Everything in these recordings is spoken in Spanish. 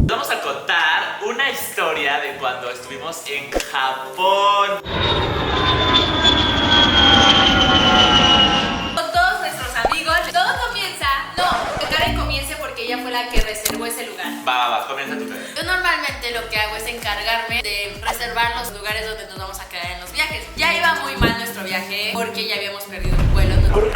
Vamos a contar una historia de cuando estuvimos en Japón. Con todos nuestros amigos, todo comienza. No, que Karen comience porque ella fue la que reservó ese lugar. Va, comienza tú. Yo normalmente lo que hago es encargarme de reservar los lugares donde nos vamos a quedar en los viajes. Ya iba muy mal nuestro viaje porque ya habíamos perdido un vuelo. Corre.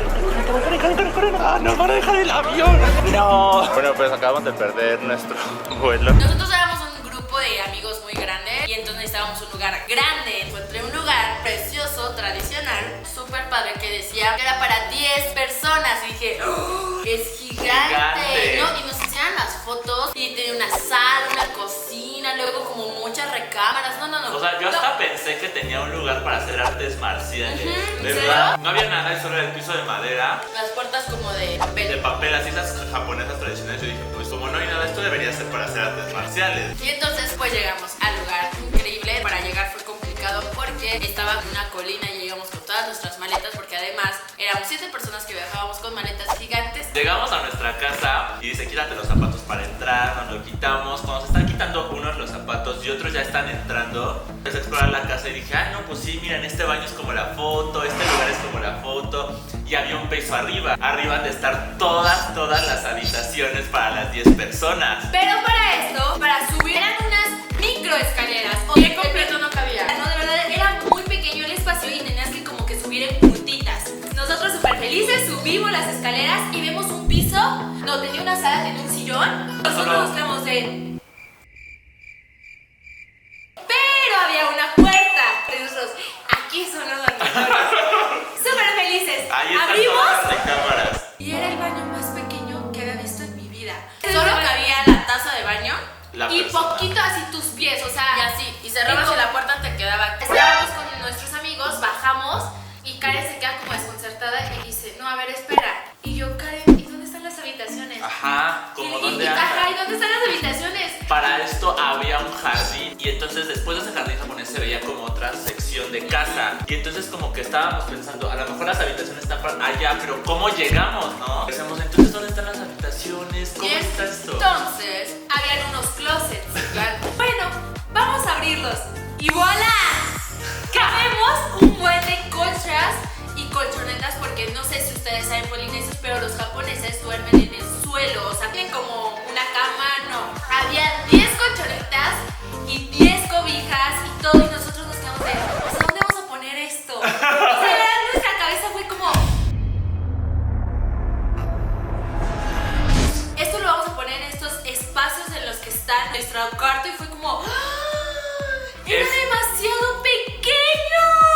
¡Ah, nos van a dejar el avión! ¡No! Bueno, pues acabamos de perder nuestro vuelo. Nosotros éramos un grupo de amigos muy grande y entonces necesitábamos un lugar grande. Encontré un lugar precioso, tradicional, súper padre, que decía que era para 10 personas. Y dije, ¡oh, es gigante! ¿No? Y nos enseñaban las fotos y tenía una sala, una cocina, luego como muchas recámaras. No. O sea, yo hasta pensé que tenía un lugar para hacer artes marciales. ¿En ¿Verdad? serio? No había nada, solo era el piso de madera. Las puertas como de papel. De papel, así las japonesas tradicionales. Yo dije, pues como no hay nada, esto debería ser para hacer artes marciales. Y entonces pues llegamos al lugar increíble. Para llegar fue complicado porque estaba en una colina y llegamos con todas nuestras maletas, porque además éramos 7 personas que viajábamos con maletas gigantes. Llegamos a nuestra casa y dice, quítate los zapatos para entrar. Nos lo quitamos. Cuando se están quitando unos los zapatos y otros ya están entrando, empecé a explorar la casa y dije, no, pues sí, miren, este baño es como la foto, este lugar es como la foto. Y había un piso arriba. Arriba han de estar todas las habitaciones para las 10 personas. Pero para esto, para subir eran unas micro escaleras. Que completo no cabía. No, de verdad, era muy pequeño el espacio y tenías que como que subir en puntitas. Nosotros súper felices subimos las escaleras y vemos un piso. No, tenía una sala, tenía un sillón. Nosotros buscamos de... Pero había una puerta. Nosotros, aquí son los dormitorios. Súper felices. Ahí están Abrimos todas las recámaras. y era el baño más pequeño que había visto en mi vida. Solo cabía la taza de baño y poquito así tus pies, o sea, y así. Y cerrabas y la puerta te quedaba. Estábamos con nuestros amigos, bajamos y Karen se queda como desconcertada y dice, no, a ver, espera. Y yo, Karen, ¿y dónde están las habitaciones? Ajá, como dónde Ajá, ¿y dónde están las habitaciones? Para esto había un jardín y entonces después de ese jardín japonés se veía como otra sección de casa y entonces como que estábamos pensando, a lo mejor las habitaciones están allá, pero ¿cómo llegamos, no? Pensamos, entonces ¿dónde están las habitaciones? ¿Cómo está esto? Entonces, habían unos closets. Bueno, vamos a abrirlos y ¡voilá! Cabemos un buen de colchas y colchonetas, porque no sé si ustedes saben polinesios, pero los japoneses duermen en el suelo, o sea, tienen como una cama, no. Había 10 colchonetas y 10 cobijas y todo, y nosotros nos quedamos de, o sea, ¿dónde vamos a poner esto? O sea, de verdad, nuestra cabeza fue como, esto lo vamos a poner en estos espacios en los que está nuestro cuarto, y fue como, era demasiado pequeño.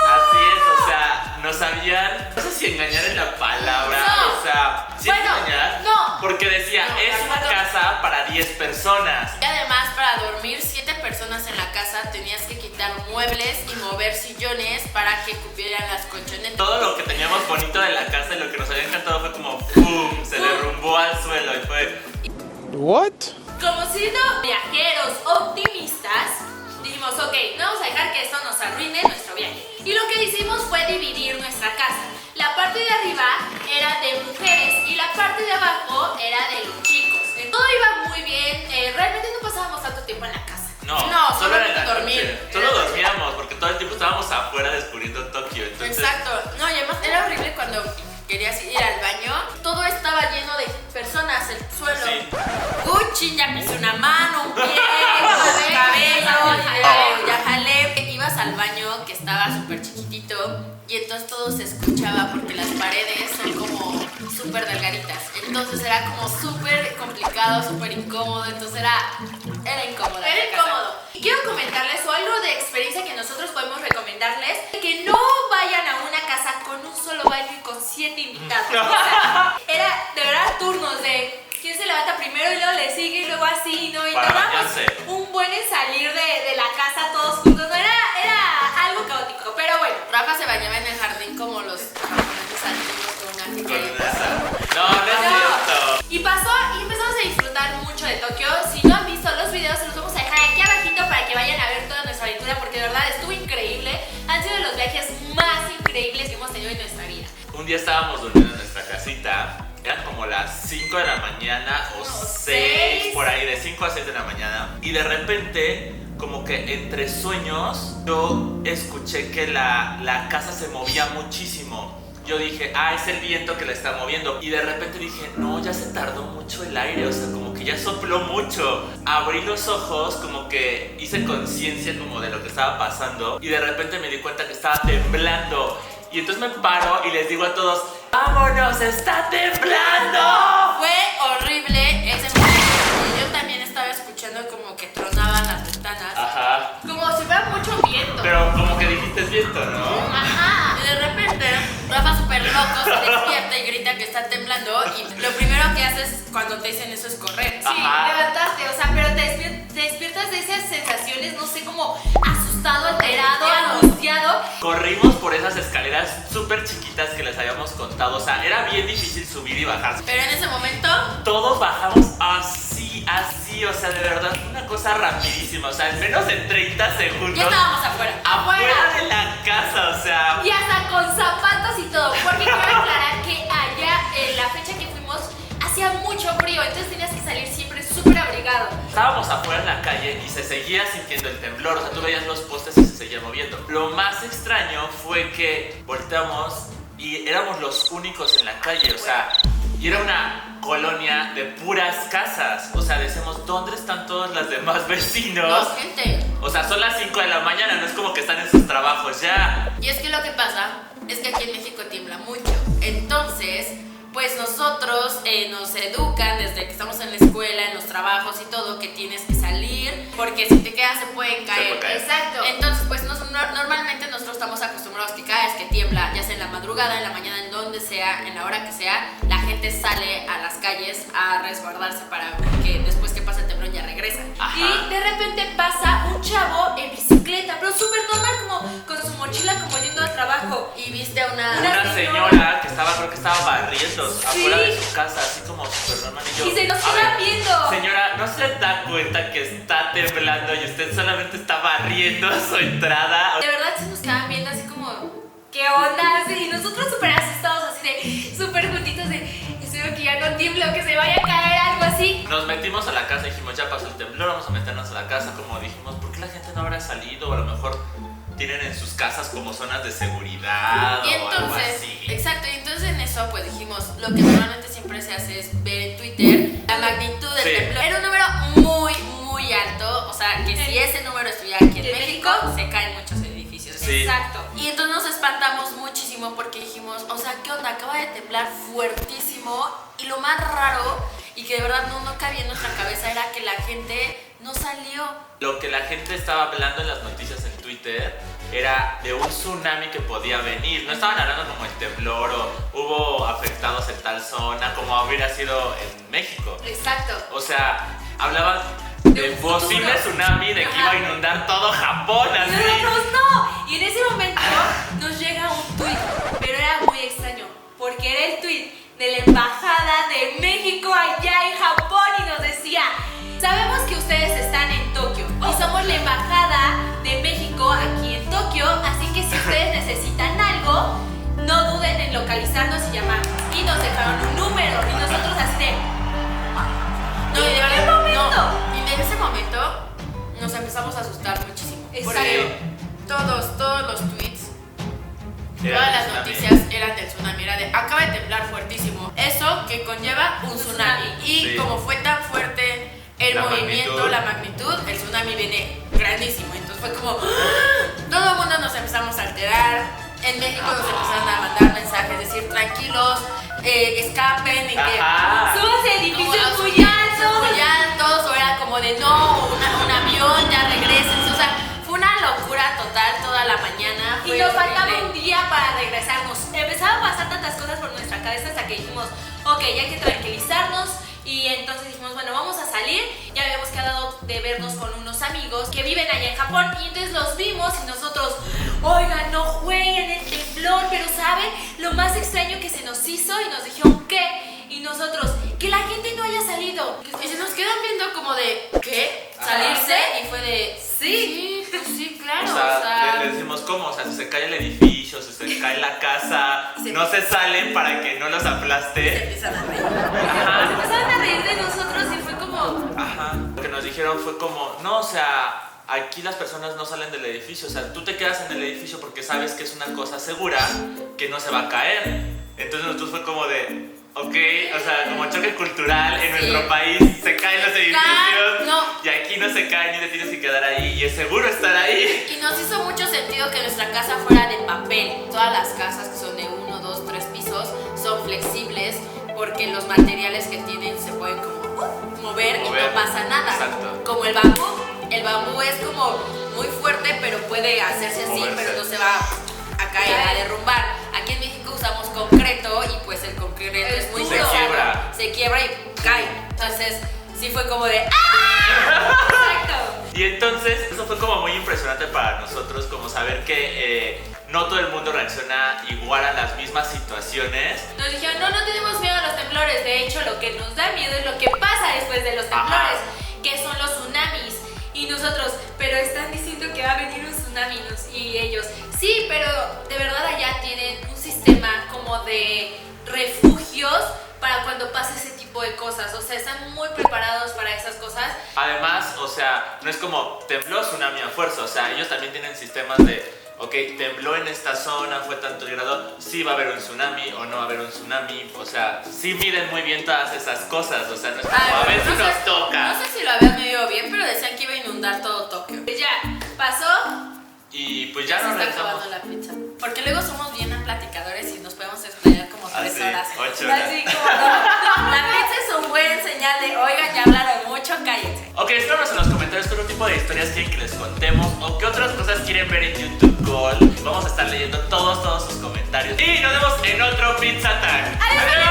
Así es, o sea, nos habían, no sé si engañar en la palabra, No. o sea, sí Bueno, engañar, no. porque decía, No, es una casa para 10 personas. Y además, para dormir 7 personas en la casa tenías que quitar muebles y mover sillones para que cupieran las colchonetas. Todo lo que teníamos bonito de la casa y lo que nos había encantado fue como ¡pum! Se derrumbó al suelo y fue... What? Como siendo viajeros optimistas, dijimos, ok, no vamos a dejar que esto nos arruine nuestro viaje. Y lo que hicimos fue dividir nuestra casa. La parte de arriba era de mujeres y la parte de abajo era de los chicos. Todo iba muy bien, realmente no pasábamos tanto tiempo en la casa. No, solo era en la dormir. noche. Solo dormíamos porque todo el tiempo estábamos afuera descubriendo Tokio. Entonces, Exacto. No, y además era horrible cuando querías ir al baño. Todo estaba lleno de personas, el suelo. Sí. Gucci, ya pisé una mano, un pie, un cabello, ya jalé. Ibas al baño que estaba súper chiquitito y entonces todo se escuchaba porque las paredes son como súper delgaditas. Entonces era como súper complicado, súper incómodo. Entonces era incómodo. Era incómodo. Y quiero comentarles o algo de experiencia que nosotros podemos recomendarles: que no vayan a una casa con un solo baño y con 7 invitados. O sea, era de verdad turnos de quién se levanta primero y luego le sigue y luego así, ¿no? Y Para tardamos bañarse. un buen en salir de la casa todos juntos. No, era algo caótico. Pero bueno, Rafa se bañaba en el jardín como los japoneses antiguos con una con tijerita. esa. No es cierto. Y pasó y empezamos a disfrutar mucho de Tokio. Si no han visto los videos, se los vamos a dejar aquí abajito para que vayan a ver toda nuestra aventura, porque de verdad estuvo increíble. Han sido los viajes más increíbles que hemos tenido en nuestra vida. Un día estábamos durmiendo en nuestra casita. Eran como las 5 de la mañana o 6 por por ahí de 5 a 6 de la mañana. Y de repente, como que entre sueños, yo escuché que la casa se movía muchísimo. Yo dije, es el viento que la está moviendo. Y de repente dije, no, ya se tardó mucho el aire, o sea, como que ya sopló mucho. Abrí los ojos, como que hice conciencia como de lo que estaba pasando. Y de repente me di cuenta que estaba temblando. Y entonces me paro y les digo a todos, ¡vámonos, está temblando! Fue horrible ese momento. Yo también estaba escuchando como que tronaban las ventanas. Ajá. Como si fuera mucho viento. Pero como que dijiste es viento, ¿no? Ajá. Y de repente, Rafa súper loco se despierta y grita que está temblando. Y lo primero que haces cuando te dicen eso es correr. Sí, Ajá. levantaste, o sea, pero te despiertas de esas sensaciones, no sé, como asustado, alterado, angustiado. Corrimos por esas escaleras súper chiquitas que les habíamos contado. O sea, era bien difícil subir y bajar. Pero en ese momento, Todos bajamos así, o sea, de verdad, una cosa rapidísima. O sea, en menos de 30 segundos. ya estábamos afuera. Afuera de la casa, o sea. Y hasta con zapatos y todo, porque quiero aclarar que allá, en la fecha que fuimos, hacía mucho frío, entonces tenías que salir siempre súper abrigado. Estábamos afuera en la calle y se seguía sintiendo el temblor, o sea, tú veías los postes y se seguía moviendo. Lo más extraño fue que volteamos y éramos los únicos en la calle, o sea, y era una colonia de puras casas. O sea, decíamos, ¿dónde están todos los demás vecinos? No, gente. O sea, son las 5 de la mañana, no es como que están en sus trabajos ya. Y es que lo que pasa es que aquí en México tiembla mucho. Entonces, pues nosotros nos educan desde que estamos en la escuela, en los trabajos y todo, que tienes que salir, porque si te quedas se pueden caer. puede caer. Exacto. Entonces, pues normalmente nosotros estamos acostumbrados que cada vez que tiembla, ya sea en la madrugada, en la mañana, en donde sea, en la hora que sea, la gente sale a las calles a resguardarse para que después que pase el temblor ya regresan. Ajá. Y de repente pasa un chavo en bicicleta, pero súper normal, como con su mochila, como yendo al trabajo. Y viste a una Una señora que creo que estaba barriendo Sí. afuera de su casa, así como súper normal. Y yo, Y se nos a queda ver, viendo. señora, ¿no se da cuenta que está temblando y usted solamente está barriendo su entrada? De verdad se nos quedaban viendo así como, ¿qué onda? Así, y nosotros súper asustados, así de, súper juntitos de, espero que ya no tiemble o que se vaya a caer, algo así. Nos metimos a la casa y dijimos, ya pasó el temblor, vamos a meternos a la casa. Como dijimos, ¿por qué la gente no habrá salido? O a lo mejor tienen en sus casas como zonas de seguridad Y o algo entonces, así. exacto, y entonces en eso pues dijimos, lo que normalmente siempre se hace es ver en Twitter la magnitud del Sí. temblor. Era un número muy alto, o sea, que si ese número estuviera aquí en ¿En México, México? se caen muchos edificios. Sí. Exacto. Y entonces nos espantamos muchísimo porque dijimos, o sea, ¿qué onda? Acaba de temblar fuertísimo y lo más raro y que de verdad no cabía en nuestra cabeza era que la gente no salió. Lo que la gente estaba hablando en las noticias en Twitter era de un tsunami que podía venir. No estaban hablando como el temblor o hubo afectados en tal zona como hubiera sido en México. Exacto. O sea, hablaban De de un posible futuro. tsunami, de que Ajá. iba a inundar todo Japón, Y así. nosotros no. Y en ese momento nos llega un tuit, pero era muy extraño, porque era el tuit de la Embajada de México allá en Japón y nos decía, sabemos que ustedes están en Tokio y somos la Embajada de México aquí en Tokio, así que si ustedes necesitan algo, no duden en localizarnos y llamarnos. Y nos dejaron un número y nosotros así de, No, ¿y y de en qué verdad, momento? no. Y en ese momento nos empezamos a asustar muchísimo. Porque todos los tweets, Era todas el las tsunami. noticias eran del tsunami, era de acaba de temblar fuertísimo. Eso que conlleva un tsunami. Y Sí. como fue tan fuerte el La movimiento, magnitud. la magnitud, el tsunami viene grandísimo. Entonces fue como, ¡ah! Todo el mundo nos empezamos a alterar. En México nos empezaron a mandar mensajes, decir tranquilos, escapen y que Ajá. Somos como edificios los muy edificios muy altos. altos, o era como de no, un avión, ya regresen. O sea, fue una locura total toda la mañana. Y fue nos horrible. faltaba un día para regresarnos. Empezaban a pasar tantas cosas por nuestra cabeza hasta que dijimos, ok, ya hay que tranquilizarnos. Y entonces dijimos, bueno, vamos a salir. Ya habíamos quedado de vernos con unos amigos que viven allá en Japón. Y entonces los vimos y nosotros, oigan, no jueguen el temblor. Pero ¿saben? Lo más extraño que se nos hizo y nos dijeron, ¿qué? Y nosotros, que la gente no haya salido. Y se nos quedan viendo como de, ¿qué? Ajá. Salirse. Y fue de, sí, pues sí, claro. O sea, le decimos cómo, o sea, si se cae el edificio, si se cae la casa, Sí. no se salen para que no los se aplaste. empiezan a reír. Se Ajá. empezaron a reír de nosotros y fue como, Ajá. dijeron fue como, no, o sea, aquí las personas no salen del edificio, o sea, tú te quedas en el edificio porque sabes que es una cosa segura, que no se va a caer. Entonces nosotros fue como de, ok, o sea, como choque cultural, en nuestro país se caen los edificios y aquí no se caen y te tienes que quedar ahí y es seguro estar ahí. Y nos hizo mucho sentido que nuestra casa fuera de papel. Todas las casas que son de 1, 2, 3 pisos son flexibles porque los materiales que tienen se pueden como mover y no pasa nada. Exacto. Como el bambú es como muy fuerte pero puede hacerse así, Moverse. pero no se va a caer, a derrumbar. Aquí en México usamos concreto y pues el concreto es muy pesado, se quiebra y cae. Entonces sí fue como de ¡ah! Exacto. Y entonces eso fue como muy impresionante para nosotros, como saber que no todo el mundo reacciona igual a las mismas situaciones. Nos dijeron, no tenemos miedo a los temblores. De hecho, lo que nos da miedo es lo que pasa después de los temblores, que son los tsunamis. Y nosotros, pero están diciendo que va a venir un tsunami. Y ellos, sí, pero de verdad allá tienen un sistema como de refugios para cuando pase ese tipo de cosas. O sea, están muy preparados para esas cosas. Además, o sea, no es como tembló, tsunami a fuerza. O sea, ellos también tienen sistemas de, ok, tembló en esta zona, fue tanto grado, sí va a haber un tsunami o no va a haber un tsunami. O sea, sí miden muy bien todas esas cosas. O sea, no es como, a ver si nos toca. No sé si lo habían medido bien, pero decían que iba a inundar todo Tokio. Pues ya, pasó. Y pues ya se nos está regresamos. acabando la pizza. Porque luego somos bien platicadores y nos podemos explayar como 3 horas. 8 horas. Así como no. La pizza es un buen señal de, oigan, ya hablaron mucho, cállense. Ok, escríbanos en los comentarios qué otro tipo de historias quieren que les contemos o qué otras cosas quieren ver en YouTube Gold. Vamos a estar leyendo todos sus comentarios. Y nos vemos en otro Pizza Tag. ¡Adiós!